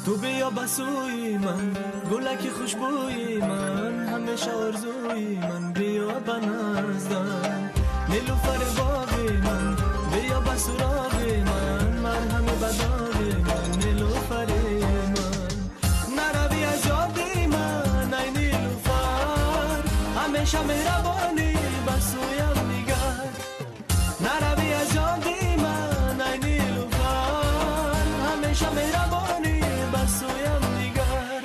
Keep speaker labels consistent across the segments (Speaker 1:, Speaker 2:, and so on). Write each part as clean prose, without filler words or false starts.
Speaker 1: تو بیا بسوی من گلک خوشبوی من، همیشه آرزوی من بیا بنزدم. نیلوفر باغی من بیا بسراغ من، مرهم بداغ من نیلوفر من. نروی از یادی من ای نیلوفر، همیشه مهربانی بسویم نگر. نروی از یادی من ای نیلوفر، همیشه مهربانی بسویم نگر.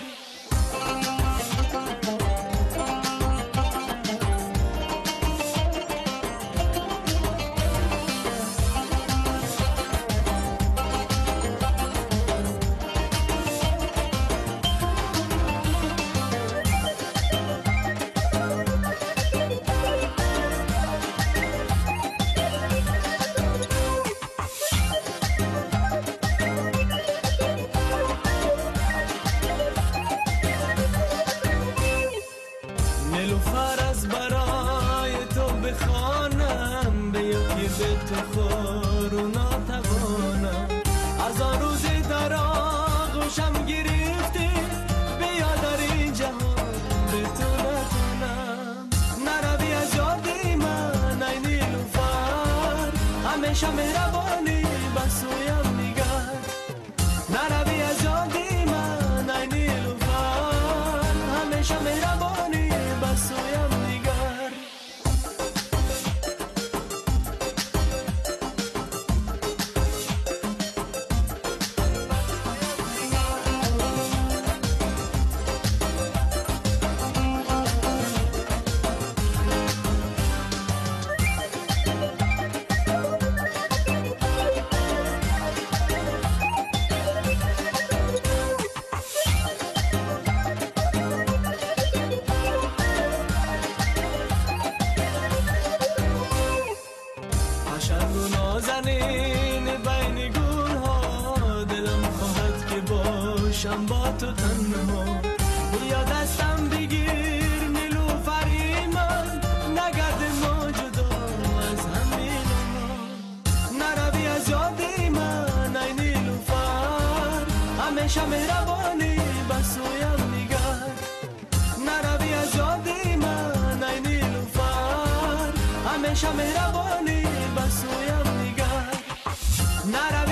Speaker 1: نیلوفر از برای تو بخوانم، بیا که به تو خور و ناتوانم. از آن روزی در آغوشم گرفتی، بیا در این جهان به تو نتونم. نروی از یادی من ای نیلوفر، همیشه مهربانی بسویم نگر. نروی از یادی من ای نیلوفر، همیشه مهربانی بسویم نگر. نازنین بین گل ها، دلم خواهد که باشم با تو تنها. بیا دستم بگیر نیلوفری من، نگرد ما جدا از همین ما. نروی از یادی من ای نیلوفر، همیشه مهربانی بسویم نگر. نروی از یادی من ای نیلوفر، همیشه مهربانی بسویم نگر. نروی